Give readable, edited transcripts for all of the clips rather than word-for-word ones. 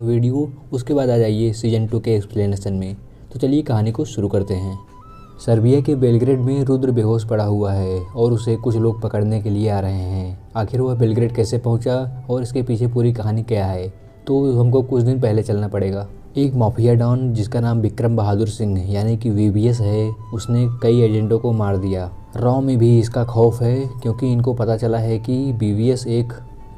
Video, उसके बाद आ जाइए सीज़न 2 के एक्सप्लेनेशन में। तो चलिए कहानी को शुरू करते हैं। सर्बिया के बेलग्रेड में रुद्र बेहोश पड़ा हुआ है और उसे कुछ लोग पकड़ने के लिए आ रहे हैं। आखिर वह बेलग्रेड कैसे पहुंचा और इसके पीछे पूरी कहानी क्या है, तो हमको कुछ दिन पहले चलना पड़ेगा। एक माफिया डॉन जिसका नाम विक्रम बहादुर सिंह यानी कि वीवीएस है, उसने कई एजेंटों को मार दिया। रॉ में भी इसका खौफ है क्योंकि इनको पता चला है कि वीवीएस एक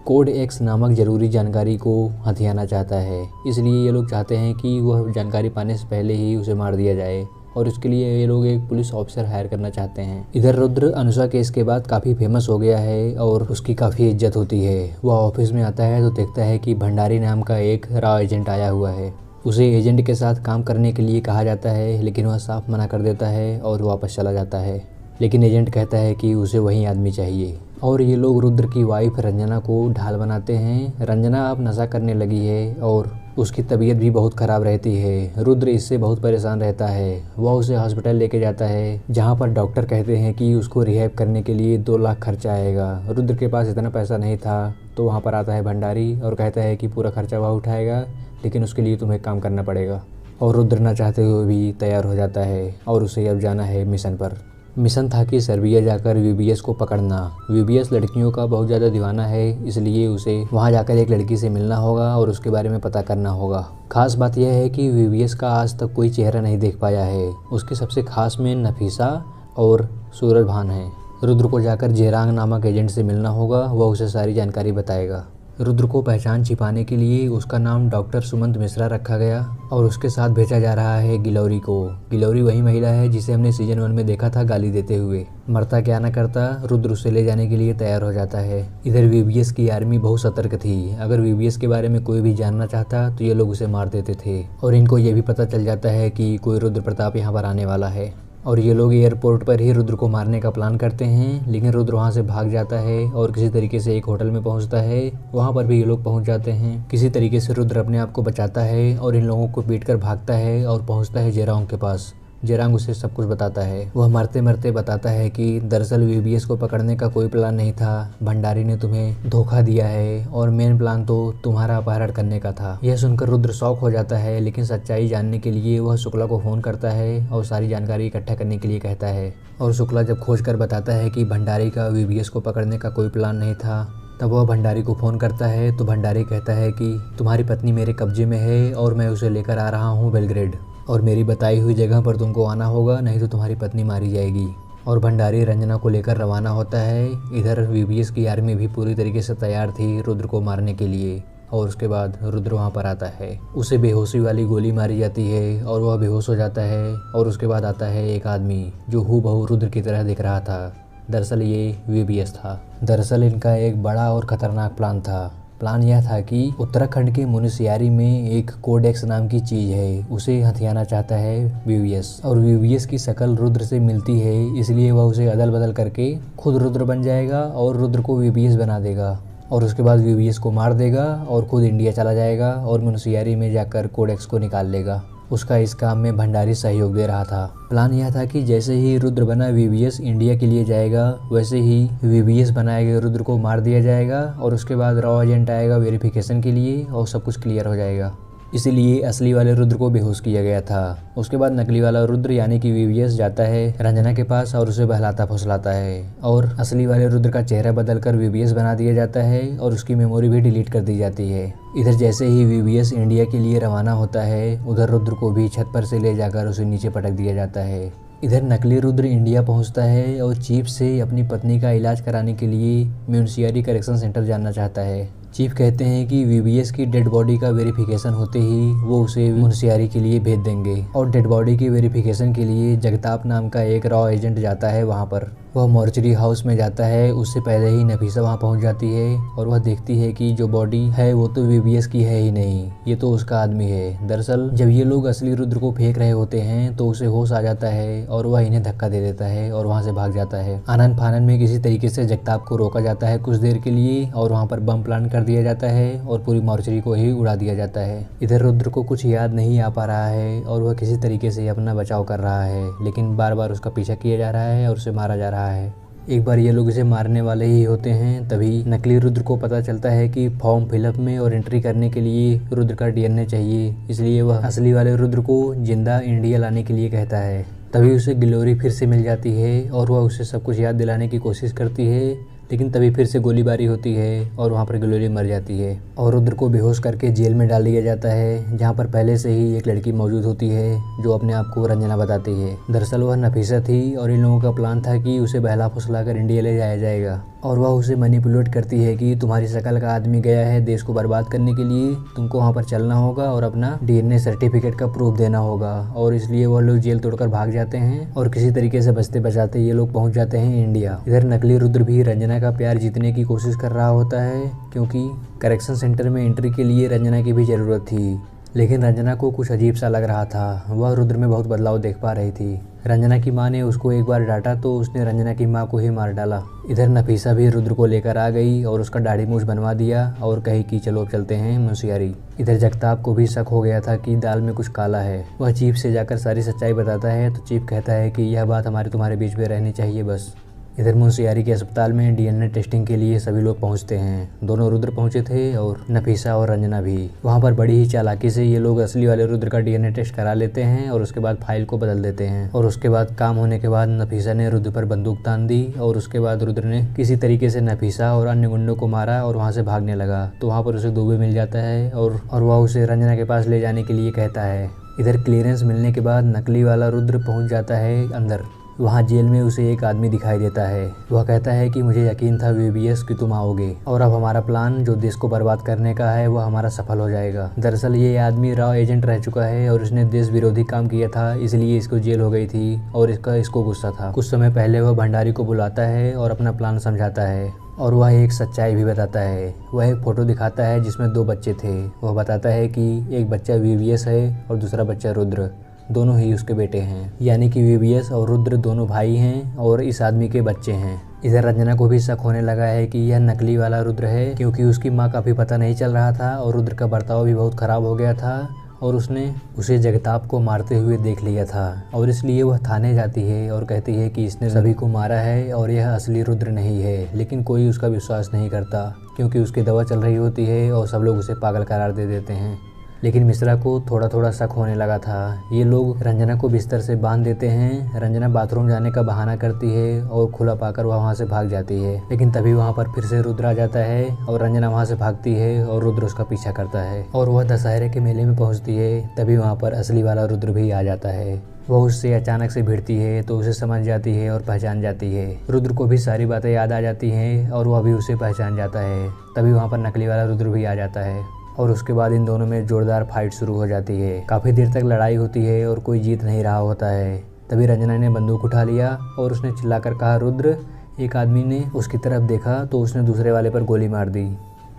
कोड एक्स नामक ज़रूरी जानकारी को हथियाना चाहता है। इसलिए ये लोग चाहते हैं कि वह जानकारी पाने से पहले ही उसे मार दिया जाए और उसके लिए ये लोग एक पुलिस ऑफिसर हायर करना चाहते हैं। इधर रुद्र अनुषा केस के बाद काफ़ी फेमस हो गया है और उसकी काफ़ी इज्जत होती है। वह ऑफिस में आता है तो देखता है कि भंडारी नाम का एक रॉ एजेंट आया हुआ है। उसे एजेंट के साथ काम करने के लिए कहा जाता है, लेकिन वह साफ मना कर देता है और वापस चला जाता है। लेकिन एजेंट कहता है कि उसे वही आदमी चाहिए और ये लोग रुद्र की वाइफ रंजना को ढाल बनाते हैं। रंजना अब नशा करने लगी है और उसकी तबीयत भी बहुत ख़राब रहती है। रुद्र इससे बहुत परेशान रहता है। वह उसे हॉस्पिटल लेके जाता है जहाँ पर डॉक्टर कहते हैं कि उसको रिहैब करने के लिए 2 लाख खर्चा आएगा। रुद्र के पास इतना पैसा नहीं था तो वहाँ पर आता है भंडारी और कहता है कि पूरा खर्चा वह उठाएगा, लेकिन उसके लिए तुम्हें काम करना पड़ेगा। और रुद्र ना चाहते हुए भी तैयार हो जाता है और उसे अब जाना है मिशन पर। मिशन था कि सर्बिया जाकर वीवीएस को पकड़ना। वीवीएस लड़कियों का बहुत ज़्यादा दीवाना है, इसलिए उसे वहां जाकर एक लड़की से मिलना होगा और उसके बारे में पता करना होगा। खास बात यह है कि वीवीएस का आज तक कोई चेहरा नहीं देख पाया है। उसके सबसे खास में नफीसा और सूरज भान है। रुद्र को जाकर जेरांग नामक एजेंट से मिलना होगा, वह उसे सारी जानकारी बताएगा। रुद्र को पहचान छिपाने के लिए उसका नाम डॉक्टर सुमंत मिश्रा रखा गया और उसके साथ भेजा जा रहा है गिलौरी को। गिलौरी वही महिला है जिसे हमने सीजन 1 में देखा था गाली देते हुए। मरता क्या ना करता, रुद्र उसे ले जाने के लिए तैयार हो जाता है। इधर वीवीएस की आर्मी बहुत सतर्क थी। अगर वीवीएस के बारे में कोई भी जानना चाहता तो ये लोग उसे मार देते थे और इनको ये भी पता चल जाता है कि कोई रुद्र प्रताप यहाँ पर आने वाला है और ये लोग एयरपोर्ट पर ही रुद्र को मारने का प्लान करते हैं। लेकिन रुद्र वहाँ से भाग जाता है और किसी तरीके से एक होटल में पहुँचता है। वहाँ पर भी ये लोग पहुँच जाते हैं। किसी तरीके से रुद्र अपने आप को बचाता है और इन लोगों को पीट कर भागता है और पहुँचता है जेरांग के पास। जेरांग उसे सब कुछ बताता है। वह मरते मरते बताता है कि दरअसल वीवीएस को पकड़ने का कोई प्लान नहीं था, भंडारी ने तुम्हें धोखा दिया है और मेन प्लान तो तुम्हारा अपहरण करने का था। यह सुनकर रुद्र शॉक हो जाता है, लेकिन सच्चाई जानने के लिए वह शुक्ला को फ़ोन करता है और सारी जानकारी इकट्ठा करने के लिए कहता है। और शुक्ला जब खोज कर बताता है कि भंडारी का वीवीएस को पकड़ने का कोई प्लान नहीं था, तब वह भंडारी को फ़ोन करता है तो भंडारी कहता है कि तुम्हारी पत्नी मेरे कब्जे में है और मैं उसे लेकर आ रहा हूँ बेलग्रेड और मेरी बताई हुई जगह पर तुमको आना होगा, नहीं तो तुम्हारी पत्नी मारी जाएगी। और भंडारी रंजना को लेकर रवाना होता है। इधर वीवीएस की आर्मी भी पूरी तरीके से तैयार थी रुद्र को मारने के लिए और उसके बाद रुद्र वहाँ पर आता है। उसे बेहोशी वाली गोली मारी जाती है और वह बेहोश हो जाता है और उसके बाद आता है एक आदमी जो हूबहू रुद्र की तरह दिख रहा था। दरअसल ये वीवीएस था। दरअसल इनका एक बड़ा और ख़तरनाक प्लान था। प्लान यह था कि उत्तराखंड के मुनस्यारी में एक कोडेक्स नाम की चीज़ है, उसे हथियाना चाहता है वीवीएस। और वीवीएस की शक्ल रुद्र से मिलती है, इसलिए वह उसे अदल बदल करके खुद रुद्र बन जाएगा और रुद्र को वीवीएस बना देगा और उसके बाद वीवीएस को मार देगा और खुद इंडिया चला जाएगा और मुनस्यारी में जाकर कोडेक्स को निकाल लेगा। उसका इस काम में भंडारी सहयोग दे रहा था। प्लान यह था कि जैसे ही रुद्र बना वीवीएस इंडिया के लिए जाएगा, वैसे ही वीवीएस बनाए गए रुद्र को मार दिया जाएगा और उसके बाद रॉ एजेंट आएगा वेरिफिकेशन के लिए और सब कुछ क्लियर हो जाएगा। इसीलिए असली वाले रुद्र को बेहोश किया गया था। उसके बाद नकली वाला रुद्र यानी कि वीवीएस जाता है रंजना के पास और उसे बहलाता फुसलाता है और असली वाले रुद्र का चेहरा बदलकर वीवीएस बना दिया जाता है और उसकी मेमोरी भी डिलीट कर दी जाती है। इधर जैसे ही वीवीएस इंडिया के लिए रवाना होता है, उधर रुद्र को भी छत पर से ले जाकर उसे नीचे पटक दिया जाता है। इधर नकली रुद्र इंडिया पहुंचता है और चीफ से अपनी पत्नी का इलाज कराने के लिए मुनस्यारी करेक्शन सेंटर जाना चाहता है। चीफ कहते हैं कि वीवीएस की डेड बॉडी का वेरिफिकेशन होते ही वो उसे मुनस्यारी के लिए भेज देंगे और डेड बॉडी की वेरिफिकेशन के लिए जगताप नाम का एक रॉ एजेंट जाता है वहाँ पर। वह मॉर्चरी हाउस में जाता है। उससे पहले ही नफीसा वहाँ पहुँच जाती है और वह देखती है कि जो बॉडी है वो तो वीवीएस की है ही नहीं, ये तो उसका आदमी है। दरअसल जब ये लोग असली रुद्र को फेंक रहे होते हैं तो उसे होश आ जाता है और वह इन्हें धक्का दे देता है और वहाँ से भाग जाता है। आनन फानन में किसी तरीके से जगताप को रोका जाता है कुछ देर के लिए और वहाँ पर बम प्लान कर दिया जाता है और पूरी मॉर्चरी को ही उड़ा दिया जाता है। इधर रुद्र को कुछ याद नहीं आ पा रहा है और वह किसी तरीके से अपना बचाव कर रहा है, लेकिन बार बार उसका पीछा किया जा रहा है और उसे मारा जा रहा है। एक बार ये लोग इसे मारने वाले ही होते हैं, तभी नकली रुद्र को पता चलता है कि फॉर्म फिलअप में और एंट्री करने के लिए रुद्र का डीएनए चाहिए। इसलिए वह असली वाले रुद्र को जिंदा इंडिया लाने के लिए कहता है। तभी उसे ग्लोरी फिर से मिल जाती है और वह उसे सब कुछ याद दिलाने की कोशिश करती है, लेकिन तभी फिर से गोलीबारी होती है और वहाँ पर ग्लोरी मर जाती है और रुद्र को बेहोश करके जेल में डाल दिया जाता है, जहाँ पर पहले से ही एक लड़की मौजूद होती है जो अपने आप को रंजना बताती है। दरअसल वह नफीसा थी और इन लोगों का प्लान था कि उसे बहला फुसला कर इंडिया ले जाया जाएगा और वह उसे मैनिपुलेट करती है कि तुम्हारी शक्ल का आदमी गया है देश को बर्बाद करने के लिए, तुमको वहाँ पर चलना होगा और अपना डीएनए सर्टिफिकेट का प्रूफ देना होगा। और इसलिए वह लोग जेल तोड़कर भाग जाते हैं और किसी तरीके से बचते बचाते ये लोग पहुँच जाते हैं इंडिया। इधर नकली रुद्र भी रंजना का प्यार जीतने की कोशिश कर रहा होता है, क्योंकि करेक्शन सेंटर में एंट्री के लिए रंजना की भी ज़रूरत थी। लेकिन रंजना को कुछ अजीब सा लग रहा था, वह रुद्र में बहुत बदलाव देख पा रही थी। रंजना की माँ ने उसको एक बार डांटा तो उसने रंजना की माँ को ही मार डाला। इधर नफीसा भी रुद्र को लेकर आ गई और उसका दाढ़ी मूछ बनवा दिया और कही कि चलो चलते हैं मुंशियारी। इधर जगताप को भी शक हो गया था कि दाल में कुछ काला है। वह चीफ से जाकर सारी सच्चाई बताता है तो चीफ कहता है कि यह बात हमारे तुम्हारे बीच में रहनी चाहिए बस। इधर मुंशियारी के अस्पताल में डीएनए टेस्टिंग के लिए सभी लोग पहुंचते हैं। दोनों रुद्र पहुंचे थे और नफीसा और रंजना भी। वहां पर बड़ी ही चालाकी से ये लोग असली वाले रुद्र का डीएनए टेस्ट करा लेते हैं और उसके बाद फाइल को बदल देते हैं। और उसके बाद काम होने के बाद नफीसा ने रुद्र पर बंदूक तान दी और उसके बाद रुद्र ने किसी तरीके से नफीसा और अन्य गुंडों को मारा और वहाँ से भागने लगा। तो वहाँ पर उसे दुबे मिल जाता है और वह उसे रंजना के पास ले जाने के लिए कहता है। इधर क्लियरेंस मिलने के बाद नकली वाला रुद्र पहुँच जाता है अंदर। वहाँ जेल में उसे एक आदमी दिखाई देता है। वह कहता है कि मुझे यकीन था वीबीएस कि तुम आओगे और अब हमारा प्लान जो देश को बर्बाद करने का है वह हमारा सफल हो जाएगा। दरअसल ये आदमी रॉ एजेंट रह चुका है और इसने देश विरोधी काम किया था, इसलिए इसको जेल हो गई थी और इसको गुस्सा था। कुछ समय पहले वह भंडारी को बुलाता है और अपना प्लान समझाता है और वह एक सच्चाई भी बताता है। वह एक फ़ोटो दिखाता है जिसमें 2 बच्चे थे। वह बताता है कि एक बच्चा वीबीएस है और दूसरा बच्चा रुद्र, दोनों ही उसके बेटे हैं, यानी कि वीबीएस और रुद्र दोनों भाई हैं और इस आदमी के बच्चे हैं। इधर रंजना को भी शक होने लगा है कि यह नकली वाला रुद्र है, क्योंकि उसकी माँ का भी पता नहीं चल रहा था और रुद्र का बर्ताव भी बहुत ख़राब हो गया था और उसने उसे जगताप को मारते हुए देख लिया था। और इसलिए वह थाने जाती है और कहती है कि इसने सभी को मारा है और यह असली रुद्र नहीं है। लेकिन कोई उसका विश्वास नहीं करता, क्योंकि उसकी दवा चल रही होती है और सब लोग उसे पागल करार दे देते हैं। लेकिन मिश्रा को थोड़ा थोड़ा शक होने लगा था। ये लोग रंजना को बिस्तर से बांध देते हैं। रंजना बाथरूम जाने का बहाना करती है और खुला पाकर वह वहाँ से भाग जाती है। लेकिन तभी वहाँ पर फिर से रुद्र आ जाता है और रंजना वहाँ से भागती है और रुद्र उसका पीछा करता है और वह दशहरे के मेले में पहुँचती है। तभी वहाँ पर असली वाला रुद्र भी आ जाता है। वह उससे अचानक से भिड़ती है तो उसे समझ जाती है और पहचान जाती है। रुद्र को भी सारी बातें याद आ जाती हैं और वह भी उसे पहचान जाता है। तभी वहाँ पर नकली वाला रुद्र भी आ जाता है और उसके बाद इन दोनों में जोरदार फाइट शुरू हो जाती है। काफ़ी देर तक लड़ाई होती है और कोई जीत नहीं रहा होता है। तभी रंजना ने बंदूक उठा लिया और उसने चिल्लाकर कहा रुद्र। एक आदमी ने उसकी तरफ देखा तो उसने दूसरे वाले पर गोली मार दी।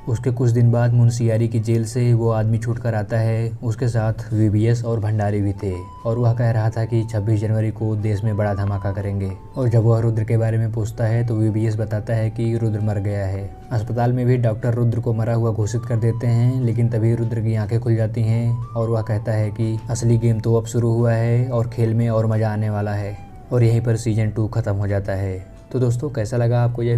उसके कुछ दिन बाद मुंशियारी की जेल से वो आदमी छूट कर आता है। उसके साथ वीबीएस और भंडारी भी थे और वह कह रहा था कि 26 जनवरी को देश में बड़ा धमाका करेंगे। और जब वह रुद्र के बारे में पूछता है तो वीबीएस बताता है कि रुद्र मर गया है। अस्पताल में भी डॉक्टर रुद्र को मरा हुआ घोषित कर देते हैं, लेकिन तभी रुद्र की आंखें खुल जाती हैं और वह कहता है कि असली गेम तो अब शुरू हुआ है और खेल में और मज़ा आने वाला है। और यहीं पर सीजन 2 ख़त्म हो जाता है। तो दोस्तों कैसा लगा आपको यह